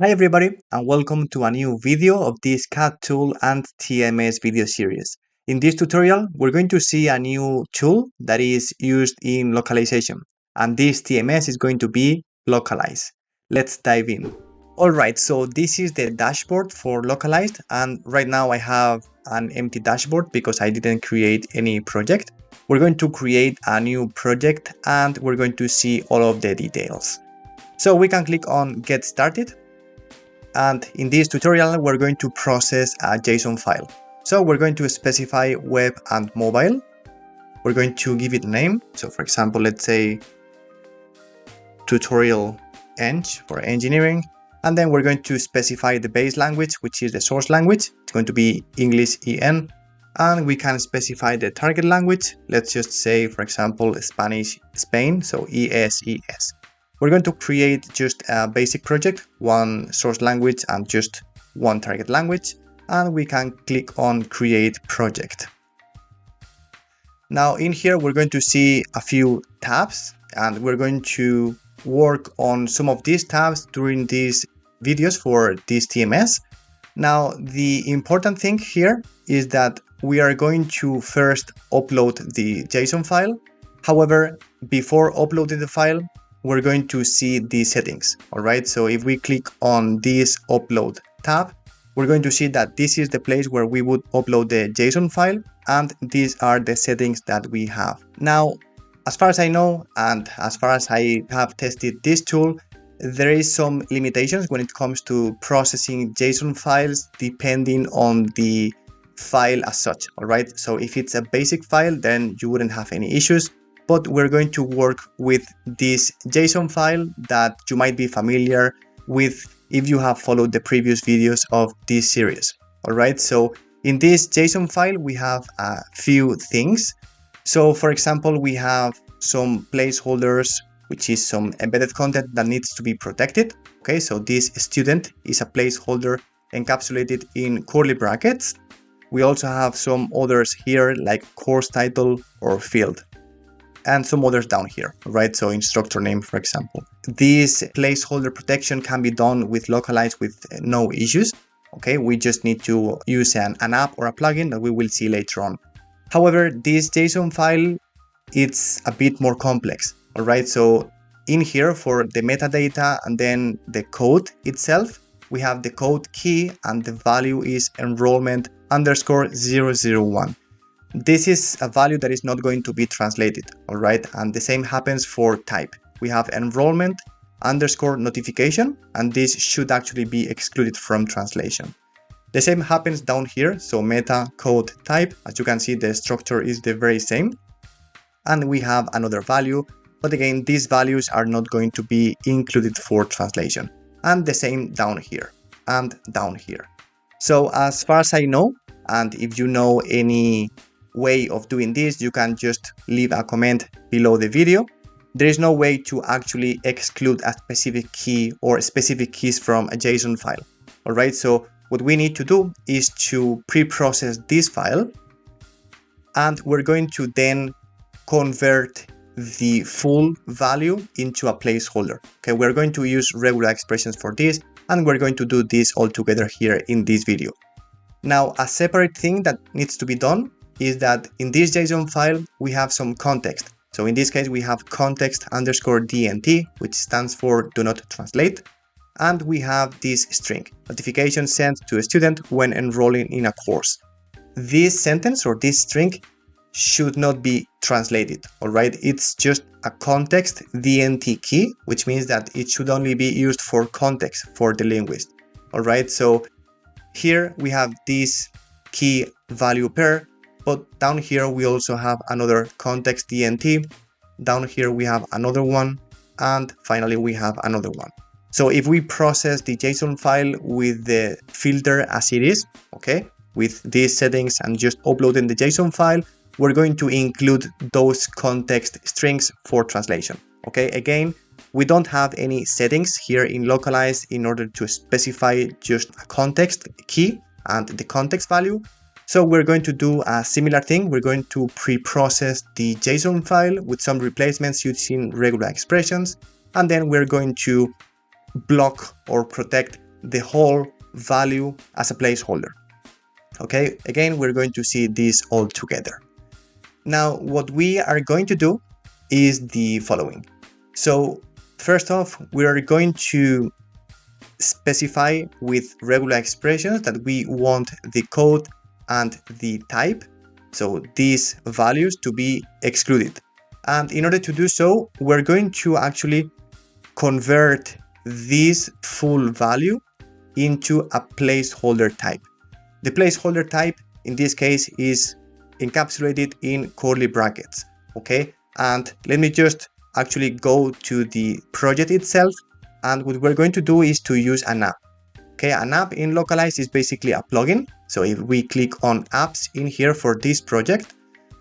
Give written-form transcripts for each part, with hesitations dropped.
Hi everybody, and welcome to a new video of this CAD tool and TMS video series. In this tutorial, we're going to see a new tool that is used in localization, and this TMS is going to be Lokalise. Let's dive in. Alright, so this is the dashboard for Localized, and right now I have an empty dashboard because I didn't create any project. We're going to create a new project and we're going to see all of the details. So we can click on Get Started. And in this tutorial, we're going to process a JSON file. So we're going to specify web and mobile. We're going to give it a name. So for example, let's say tutorial eng for engineering. And then we're going to specify the base language, which is the source language. It's going to be English EN. And we can specify the target language. Let's just say, for example, Spanish Spain, so ESES. We're going to create just a basic project, one source language and just one target language, and we can click on Create Project. Now in here, we're going to see a few tabs, and we're going to work on some of these tabs during these videos for this TMS. Now, the important thing here is that we are going to first upload the JSON file. However, before uploading the file, we're going to see the settings. All right, so if we click on this upload tab, we're going to see that this is the place where we would upload the JSON file, and these are the settings that we have. Now, as far as I know, and as far as I have tested this tool, there is some limitations when it comes to processing JSON files depending on the file as such. All right, so if it's a basic file, then you wouldn't have any issues. But we're going to work with this JSON file that you might be familiar with if you have followed the previous videos of this series. All right, so in this JSON file, we have a few things. So for example, we have some placeholders, which is some embedded content that needs to be protected. Okay, so this student is a placeholder encapsulated in curly brackets. We also have some others here like course title or field, and some others down here, right? So instructor name, for example. This placeholder protection can be done with Lokalise with no issues. Okay, we just need to use an app or a plugin that we will see later on. However, this JSON file, it's a bit more complex. All right, so in here for the metadata and then the code itself, we have the code key and the value is enrollment underscore 001. This is a value that is not going to be translated, all right? And the same happens for type. We have enrollment underscore notification, and this should actually be excluded from translation. The same happens down here, so meta code type. As you can see, the structure is the very same. And we have another value, but again, these values are not going to be included for translation. And the same down here and down here. So as far as I know, and if you know any way of doing this, you can just leave a comment below the video. There is no way to actually exclude a specific key or specific keys from a JSON file. All right, so what we need to do is to pre-process this file, and we're going to then convert the full value into a placeholder. Okay, we're going to use regular expressions for this, and we're going to do this all together here in this video. Now, a separate thing that needs to be done is that in this JSON file, we have some context. So in this case, we have context underscore DNT, which stands for do not translate. And we have this string, notification sent to a student when enrolling in a course. This sentence or this string should not be translated, all right? It's just a context DNT key, which means that it should only be used for context for the linguist, all right? So here we have this key value pair, but down here we also have another context DNT. Down here we have another one, and finally we have another one. So if we process the JSON file with the filter as it is, okay, with these settings and just uploading the JSON file, we're going to include those context strings for translation. Okay, again, we don't have any settings here in Lokalise in order to specify just a context key and the context value. So we're going to do a similar thing. We're going to pre-process the JSON file with some replacements using regular expressions, and then we're going to block or protect the whole value as a placeholder. Okay, again, we're going to see this all together. Now, what we are going to do is the following. So first off, we are going to specify with regular expressions that we want the code and the type, so these values, to be excluded. And in order to do so, we're going to actually convert this full value into a placeholder type. The placeholder type in this case is encapsulated in curly brackets. Okay, and let me just actually go to the project itself, and what we're going to do is to use an app. Okay, an app in Lokalise is basically a plugin. So if we click on apps in here for this project,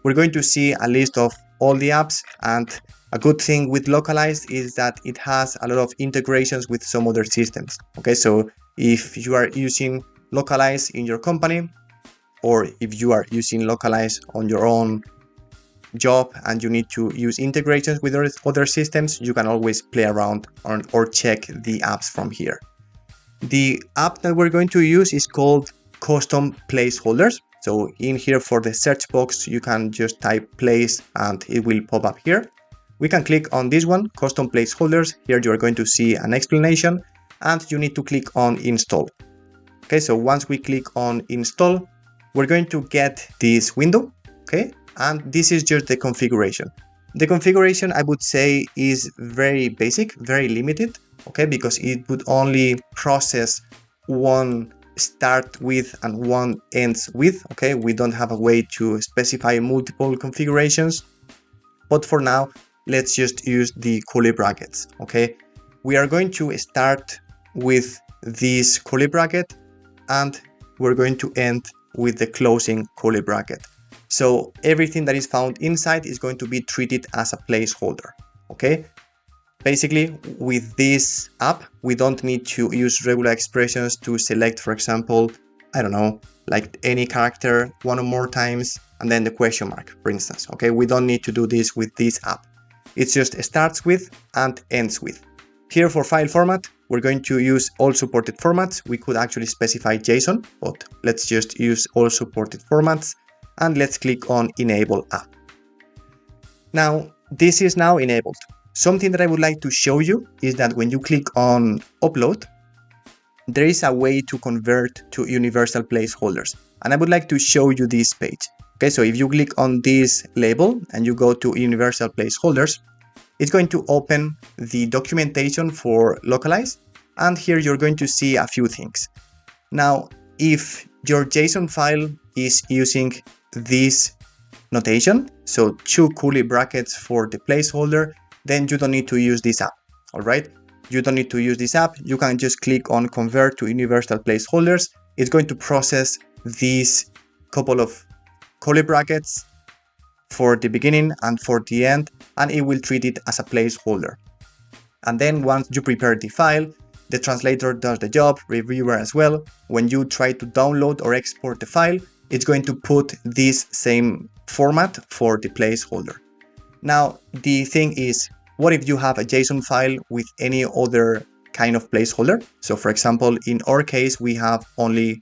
we're going to see a list of all the apps, and a good thing with Lokalise is that it has a lot of integrations with some other systems. Okay, so if you are using Lokalise in your company, or if you are using Lokalise on your own job and you need to use integrations with other systems, you can always play around or check the apps from here. The app that we're going to use is called Custom Placeholders. So in here for the search box, you can just type place and it will pop up here. We can click on this one, Custom Placeholders. Here you are going to see an explanation and you need to click on install. Okay, so once we click on install, we're going to get this window. Okay, and this is just the configuration. The configuration, I would say, is very basic, very limited. Okay, because it would only process one start with and one ends with. Okay, we don't have a way to specify multiple configurations, but for now, let's just use the curly brackets. Okay, we are going to start with this curly bracket and we're going to end with the closing curly bracket. So everything that is found inside is going to be treated as a placeholder. Okay, basically with this app, we don't need to use regular expressions to select, for example, I don't know, like any character one or more times and then the question mark, for instance. Okay, we don't need to do this with this app. It just starts with and ends with. Here for file format, we're going to use all supported formats. We could actually specify JSON, but let's just use all supported formats and let's click on enable app. Now, this is now enabled. Something that I would like to show you is that when you click on upload, there is a way to convert to universal placeholders. And I would like to show you this page. Okay, so if you click on this label and you go to universal placeholders, it's going to open the documentation for Lokalise. And here you're going to see a few things. Now, if your JSON file is using this notation, so 2 curly brackets for the placeholder, then you don't need to use this app. All right, you don't need to use this app. You can just click on convert to universal placeholders. It's going to process these couple of curly brackets for the beginning and for the end, and it will treat it as a placeholder. And then once you prepare the file, the translator does the job, reviewer as well. When you try to download or export the file, it's going to put this same format for the placeholder. Now, the thing is, what if you have a JSON file with any other kind of placeholder? So for example, in our case, we have only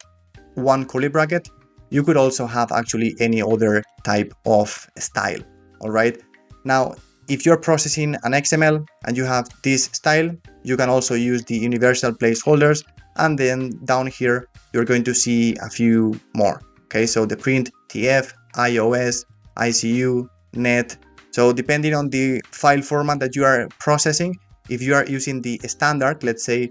one curly bracket. You could also have actually any other type of style. All right. Now, if you're processing an XML and you have this style, you can also use the universal placeholders. And then down here, you're going to see a few more. Okay, so the print, TF, iOS, ICU, net. So depending on the file format that you are processing, if you are using the standard, let's say,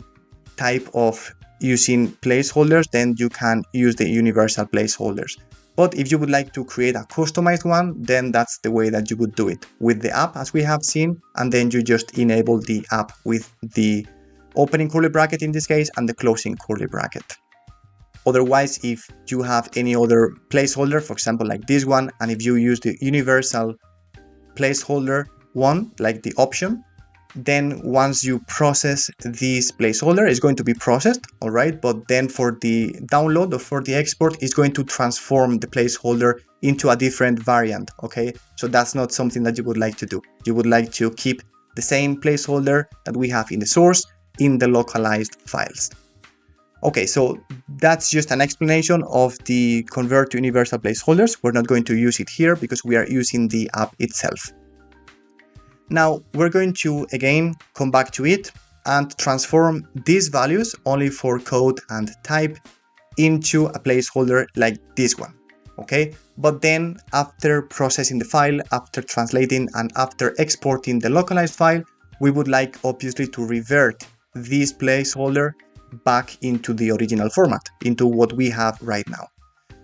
type of using placeholders, then you can use the universal placeholders. But if you would like to create a customized one, then that's the way that you would do it with the app, as we have seen, and then you just enable the app with the opening curly bracket in this case and the closing curly bracket. Otherwise, if you have any other placeholder, for example, like this one, and if you use the universal placeholder one, like the option, then once you process this placeholder, it's going to be processed, all right? But then for the download or for the export, it's going to transform the placeholder into a different variant, okay? So that's not something that you would like to do. You would like to keep the same placeholder that we have in the source in the localized files. Okay, so that's just an explanation of the convert to universal placeholders. We're not going to use it here because we are using the app itself. Now we're going to again come back to it and transform these values only for code and type into a placeholder like this one. Okay, but then after processing the file, after translating and after exporting the localized file, we would like obviously to revert this placeholder back into the original format, into what we have right now.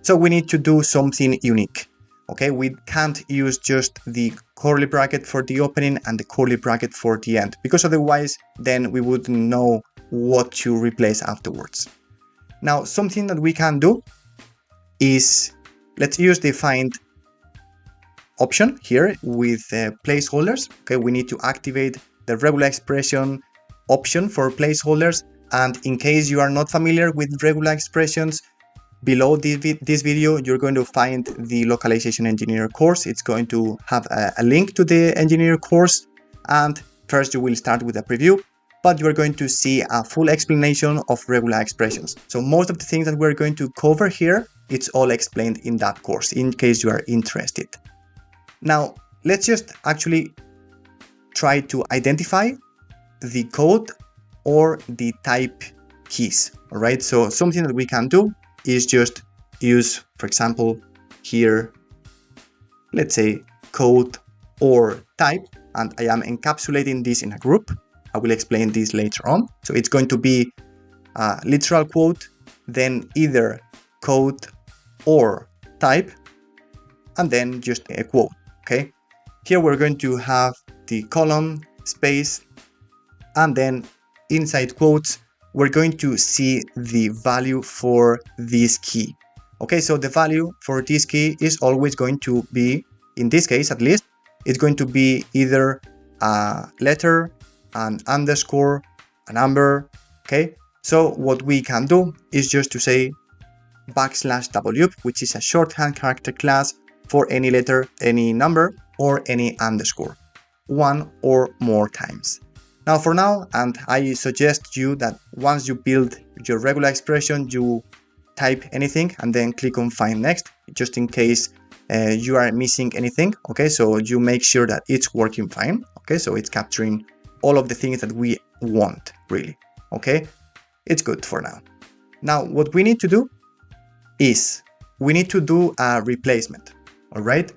So we need to do something unique. Okay, we can't use just the curly bracket for the opening and the curly bracket for the end, because otherwise then we wouldn't know what to replace afterwards. Now, something that we can do is, let's use the find option here with placeholders. Okay, we need to activate the regular expression option for placeholders. And in case you are not familiar with regular expressions, below this video, you're going to find the Localization Engineer course. It's going to have a link to the Engineer course. And first you will start with a preview, but you're going to see a full explanation of regular expressions. So most of the things that we're going to cover here, it's all explained in that course, in case you are interested. Now, let's just actually try to identify the code or the type keys. All right, so something that we can do is just use, for example, here, let's say code or type, and I am encapsulating this in a group. I will explain this later on. So it's going to be a literal quote, then either code or type, and then just a quote. Okay, here we're going to have the colon, space, and then inside quotes, we're going to see the value for this key. Okay, so the value for this key is always going to be, in this case at least, it's going to be either a letter, an underscore, a number. Okay, so what we can do is just to say \w, which is a shorthand character class for any letter, any number, or any underscore, one or more times. Now for now, and I suggest you that once you build your regular expression, you type anything and then click on find next, just in case you are missing anything. Okay, so you make sure that it's working fine. Okay, so it's capturing all of the things that we want, really. Okay, it's good for now. Now what we need to do is we need to do a replacement. All right,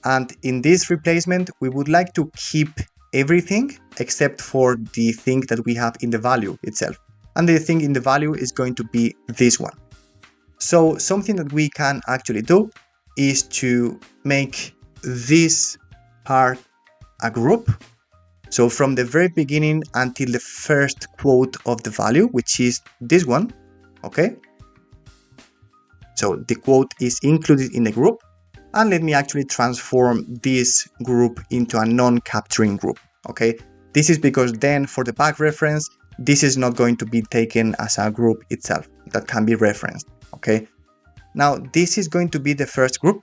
and in this replacement, we would like to keep everything except for the thing that we have in the value itself. And the thing in the value is going to be this one. So something that we can actually do is to make this part a group. So from the very beginning until the first quote of the value, which is this one. Okay, so the quote is included in the group. And let me actually transform this group into a non-capturing group. Okay, this is because then for the back reference, this is not going to be taken as a group itself that can be referenced. Okay, now this is going to be the first group.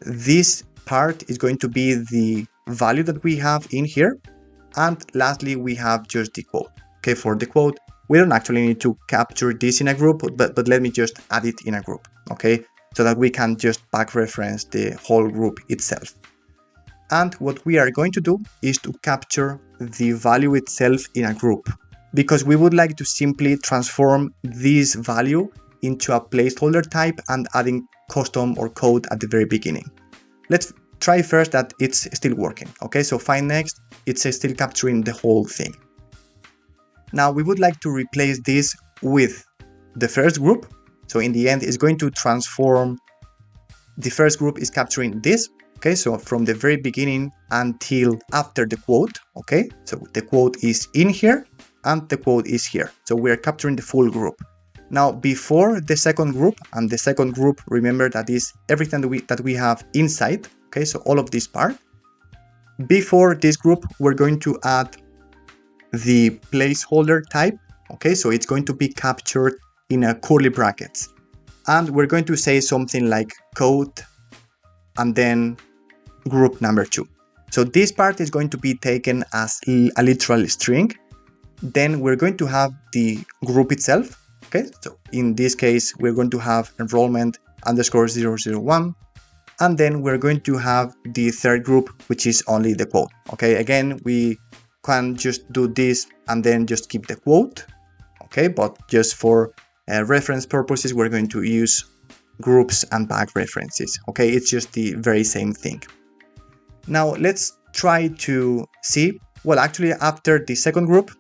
This part is going to be the value that we have in here. And lastly, we have just the quote. Okay, for the quote, we don't actually need to capture this in a group, but let me just add it in a group. Okay, so that we can just back reference the whole group itself. And what we are going to do is to capture the value itself in a group, because we would like to simply transform this value into a placeholder type and adding custom or code at the very beginning. Let's try first that it's still working. Okay, so find next, it's still capturing the whole thing. Now we would like to replace this with the first group. So in the end, it's going to transform, the first group is capturing this. Okay, so from the very beginning until after the quote. Okay, so the quote is in here and the quote is here. So we're capturing the full group. Now before the second group, and the second group, remember that is everything that we have inside. Okay, so all of this part. Before this group, we're going to add the placeholder type. Okay, so it's going to be captured in a curly brackets, and we're going to say something like code and then group number 2. So this part is going to be taken as a literal string. Then we're going to have the group itself. Okay, so in this case, we're going to have enrollment underscore 001, and then we're going to have the third group, which is only the quote. Okay, again, we can just do this and then just keep the quote. Okay, but just for reference purposes, we're going to use groups and back references. Okay, it's just the very same thing. Now let's try to see, well, actually after the second group,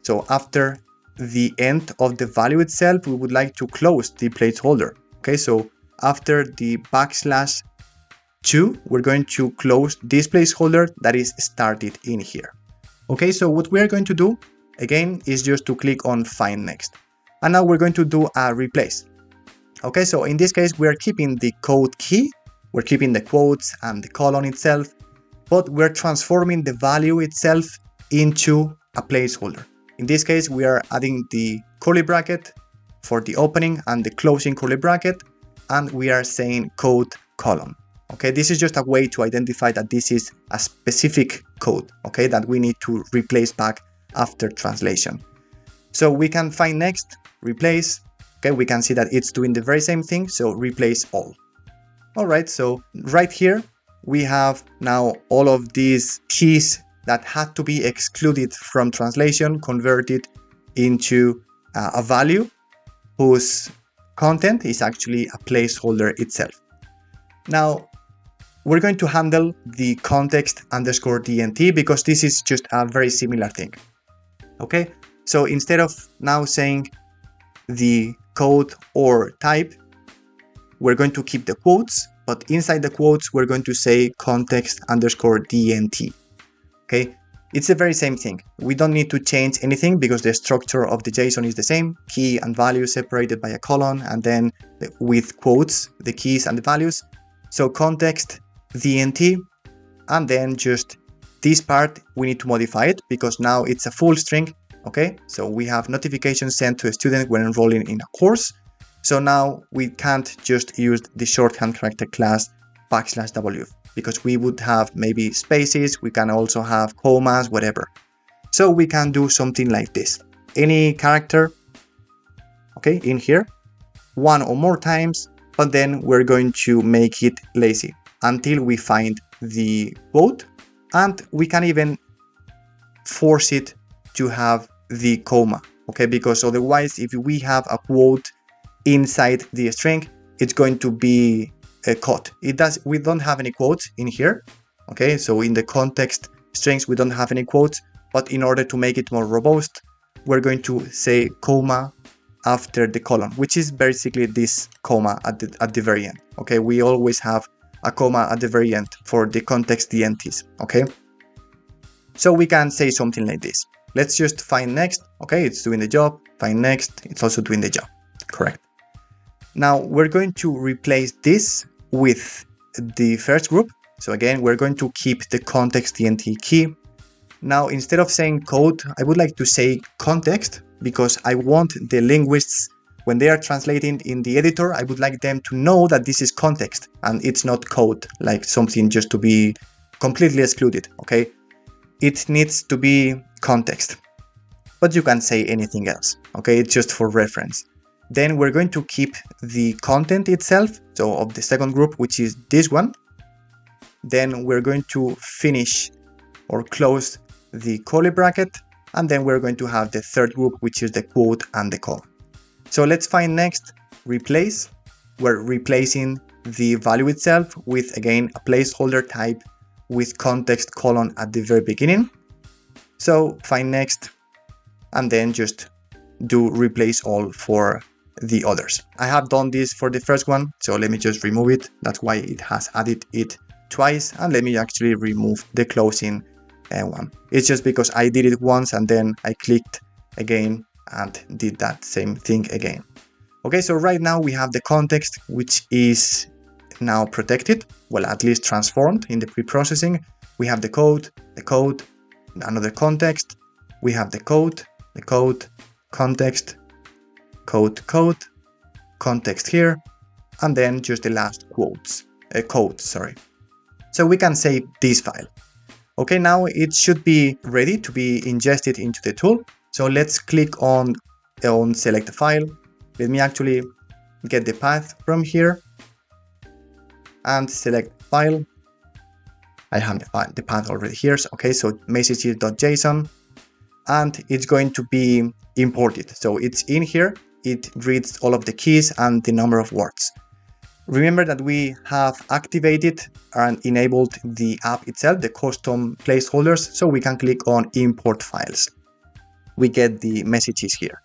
so after the end of the value itself, we would like to close the placeholder. Okay, so after the \2, we're going to close this placeholder that is started in here. Okay, so what we're going to do again is just to click on find next. And now we're going to do a replace. Okay, so in this case, we're keeping the code key, we're keeping the quotes and the colon itself, but we're transforming the value itself into a placeholder. In this case, we are adding the curly bracket for the opening and the closing curly bracket, and we are saying code colon. Okay, this is just a way to identify that this is a specific code, okay, that we need to replace back after translation. So we can find next, replace. Okay, we can see that it's doing the very same thing, so replace all. All right, so right here, we have now all of these keys that had to be excluded from translation, converted into a value whose content is actually a placeholder itself. Now, we're going to handle the context underscore DNT because this is just a very similar thing. Okay, so instead of now saying the code or type, we're going to keep the quotes, but inside the quotes, we're going to say context underscore DNT. Okay, it's the very same thing. We don't need to change anything because the structure of the JSON is the same, key and value separated by a colon, and then with quotes, the keys and the values. So context DNT, and then just this part, we need to modify it because now it's a full string. Okay, so we have notifications sent to a student when enrolling in a course. So now we can't just use the shorthand character class \w because we would have maybe spaces, we can also have commas, whatever. So we can do something like this. Any character, okay, in here, one or more times, but then we're going to make it lazy until we find the quote, and we can even force it to have the comma, okay, because otherwise if we have a quote inside the string, it's going to be cut. We don't have any quotes in here, okay, so in the context strings we don't have any quotes, but in order to make it more robust, we're going to say comma after the colon, which is basically this comma at the very end. Okay, we always have a comma at the very end for the context DNTs. Okay, so we can say something like this. Let's just find next. Okay, it's doing the job. Find next, it's also doing the job. Correct. Now we're going to replace this with the first group. So again, we're going to keep the context DNT key. Now, instead of saying code, I would like to say context because I want the linguists, when they are translating in the editor, I would like them to know that this is context and it's not code, like something just to be completely excluded, okay? It needs to be context, but you can say anything else, okay? It's just for reference. Then we're going to keep the content itself, so of the second group, which is this one. Then we're going to finish or close the curly bracket, and then we're going to have the third group, which is the quote and the colon. So let's find next, replace. We're replacing the value itself with, again, a placeholder type with context colon at the very beginning. So find next, and then just do replace all for the others. I have done this for the first one, so let me just remove it. That's why it has added it twice, and let me actually remove the closing one. It's just because I did it once and then I clicked again and did that same thing again. Okay, so right now we have the context, which is now protected, well, at least transformed in the pre-processing. We have the code, another context, we have the code, context, code, context here, and then just the last code, sorry. So we can save this file. Okay, now it should be ready to be ingested into the tool. So let's click on select a file, Let me actually get the path from here and select file. I have the path already here. Okay, so messages.json, and it's going to be imported. So it's in here. It reads all of the keys and the number of words. Remember that we have activated and enabled the app itself, the custom placeholders, so we can click on import files. We get the messages here.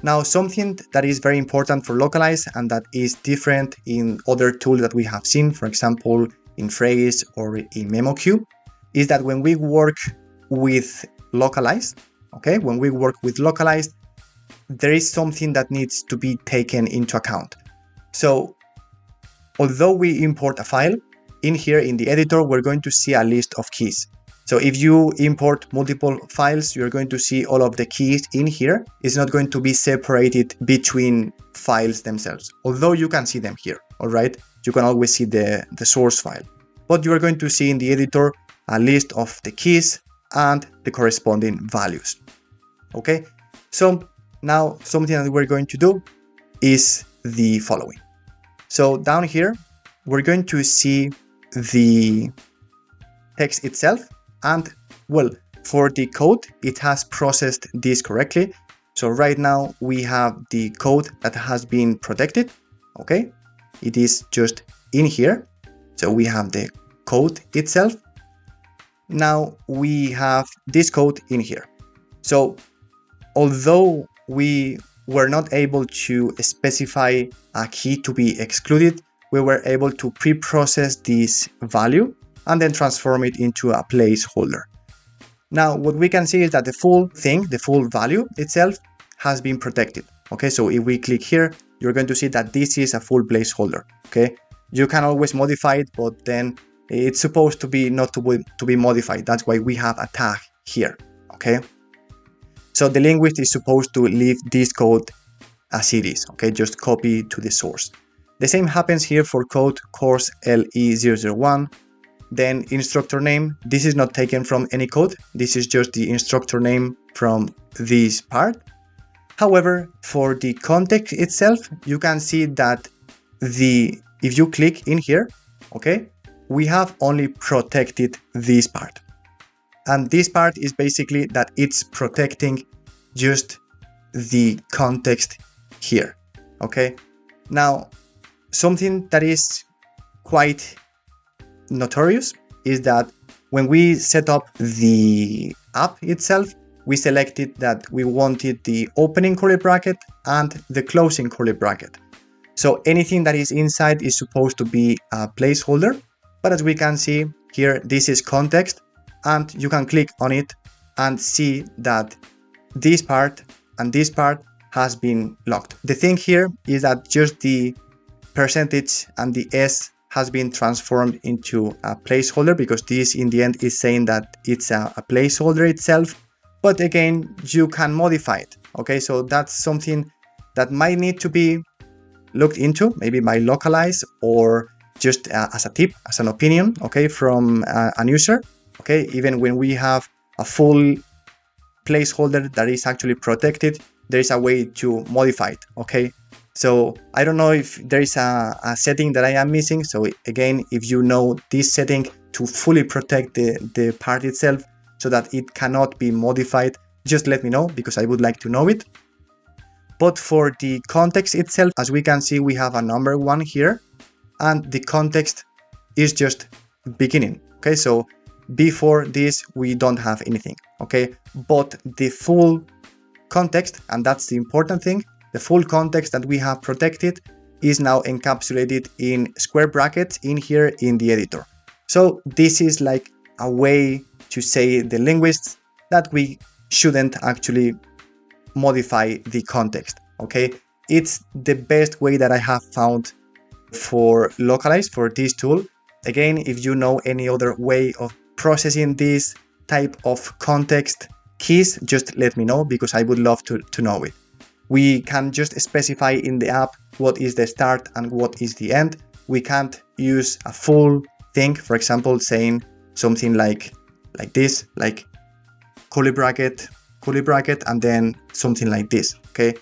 Now, something that is very important for Lokalise and that is different in other tools that we have seen, for example, in Phrase or in MemoQ, is that when we work with Lokalise, okay, when we work with Lokalise, there is something that needs to be taken into account. So, although we import a file, in here in the editor, we're going to see a list of keys. So if you import multiple files, you're going to see all of the keys in here. It's not going to be separated between files themselves, although you can see them here, all right? You can always see the source file. But you are going to see in the editor a list of the keys and the corresponding values, okay? So now something that we're going to do is the following. So down here, we're going to see the text itself. And well, for the code, it has processed this correctly. So right now we have the code that has been protected. Okay, it is just in here. So we have the code itself. Now we have this code in here. So although we were not able to specify a key to be excluded, we were able to pre-process this value and then transform it into a placeholder. Now, what we can see is that the full thing, the full value itself has been protected. Okay, so if we click here, you're going to see that this is a full placeholder. Okay, you can always modify it, but then it's supposed to be not to be modified. That's why we have a tag here. Okay, so the linguist is supposed to leave this code as it is. Okay, just copy to the source. The same happens here for code course LE001. Then instructor name, this is not taken from any code. This is just the instructor name from this part. However, for the context itself, you can see that if you click in here, okay, we have only protected this part. And this part is basically that it's protecting just the context here, okay? Now, something that is quite notorious is that when we set up the app itself, we selected that we wanted the opening curly bracket and the closing curly bracket. So anything that is inside is supposed to be a placeholder, but as we can see here, this is context, and you can click on it and see that this part and this part has been locked. The thing here is that just the percentage and the S has been transformed into a placeholder, because this in the end is saying that it's a placeholder itself. But again, you can modify it. Okay, so that's something that might need to be looked into, maybe by Lokalise, or just as a tip, as an opinion, okay, from an user. Okay, even when we have a full placeholder that is actually protected, there is a way to modify it. Okay, so I don't know if there is a setting that I am missing. So again, if you know this setting to fully protect the part itself so that it cannot be modified, just let me know, because I would like to know it. But for the context itself, as we can see, we have a number 1 here, and the context is just beginning. Okay, so before this, we don't have anything. Okay, but the full context, and that's the important thing, the full context that we have protected is now encapsulated in square brackets in here in the editor. So this is like a way to say the linguists that we shouldn't actually modify the context. Okay, it's the best way that I have found for Lokalise, for this tool. Again, if you know any other way of processing this type of context keys, just let me know, because I would love to know it. We can just specify in the app what is the start and what is the end. We can't use a full thing, for example, saying something like this, like curly bracket, and then something like this. Okay,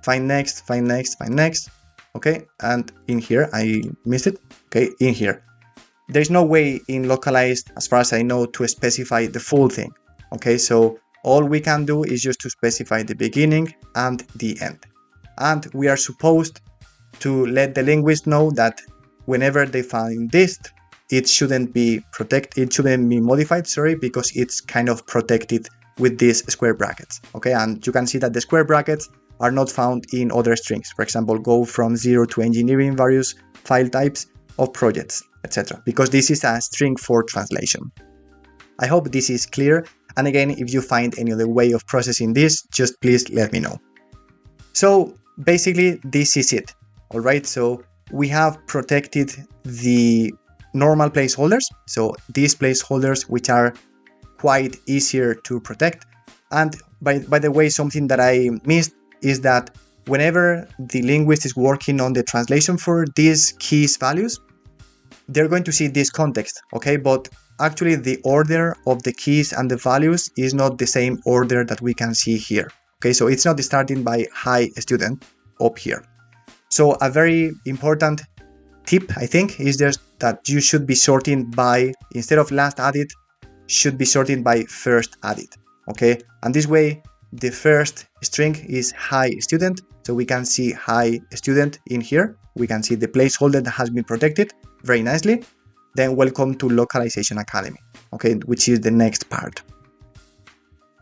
find next, find next, find next. Okay, and in here, I missed it. Okay, in here. There's no way in Lokalise, as far as I know, to specify the full thing. Okay, so all we can do is just to specify the beginning and the end. And we are supposed to let the linguist know that whenever they find this, it shouldn't be modified, sorry, because it's kind of protected with these square brackets. Okay, and you can see that the square brackets are not found in other strings. For example, go from 0 to engineering various file types of projects, etc. Because this is a string for translation. I hope this is clear. And again, if you find any other way of processing this, just please let me know. So basically, this is it. All right, so we have protected the normal placeholders. So these placeholders, which are quite easier to protect. And by the way, something that I missed is that whenever the linguist is working on the translation for these keys values, they're going to see this context, okay? But actually the order of the keys and the values is not the same order that we can see here. Okay, so it's not starting by hi student up here. So a very important tip, I think, is just that you should be sorting by, instead of last added, should be sorting by first added. Okay, and this way the first string is hi student, so we can see hi student in here. We can see the placeholder that has been protected very nicely. Then welcome to Localization Academy, okay, which is the next part.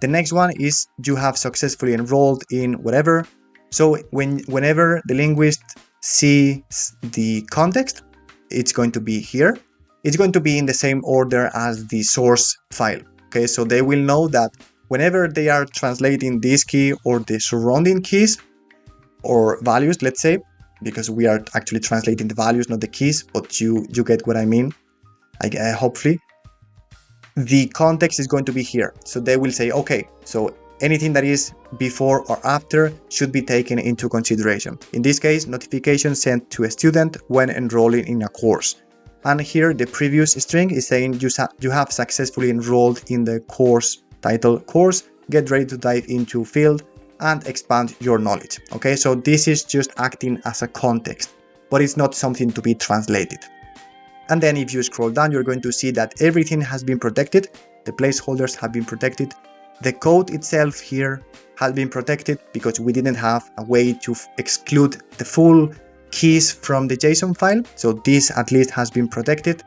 The next one is you have successfully enrolled in whatever. So whenever the linguist sees the context, it's going to be here. It's going to be in the same order as the source file. Okay, so they will know that whenever they are translating this key or the surrounding keys or values, let's say, because we are actually translating the values, not the keys, but you get what I mean, hopefully. The context is going to be here. So they will say, okay, so anything that is before or after should be taken into consideration. In this case, notification sent to a student when enrolling in a course. And here the previous string is saying you have successfully enrolled in the course title course, get ready to dive into field and expand your knowledge. Okay, so this is just acting as a context, but it's not something to be translated. And then if you scroll down, you're going to see that everything has been protected. The placeholders have been protected. The code itself here has been protected because we didn't have a way to exclude the full keys from the JSON file. So this at least has been protected.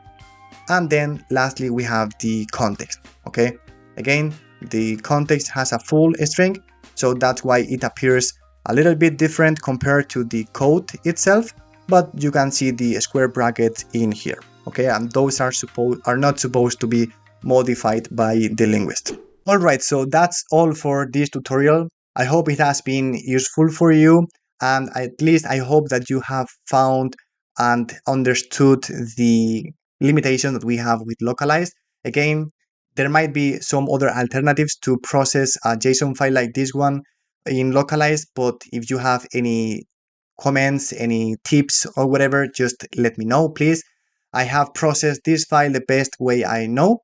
And then lastly, we have the context. Okay, again, the context has a full string. So that's why it appears a little bit different compared to the code itself. But you can see the square brackets in here. Okay, and those are not supposed to be modified by the linguist. All right, so that's all for this tutorial. I hope it has been useful for you, and at least I hope that you have found and understood the limitation that we have with Lokalise. Again, there might be some other alternatives to process a JSON file like this one in Lokalise, but if you have any comments, any tips or whatever, just let me know, please. I have processed this file the best way I know.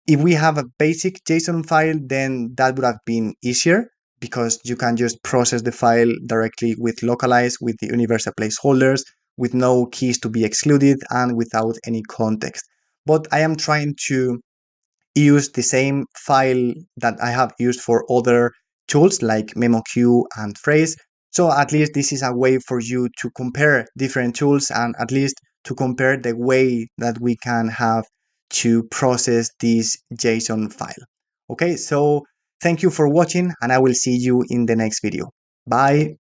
If we have a basic JSON file, then that would have been easier because you can just process the file directly with Lokalise, with the universal placeholders, with no keys to be excluded and without any context. But I am trying to use the same file that I have used for other tools like MemoQ and Phrase. So at least this is a way for you to compare different tools and at least to compare the way that we can have to process this JSON file. Okay, so thank you for watching and I will see you in the next video. Bye.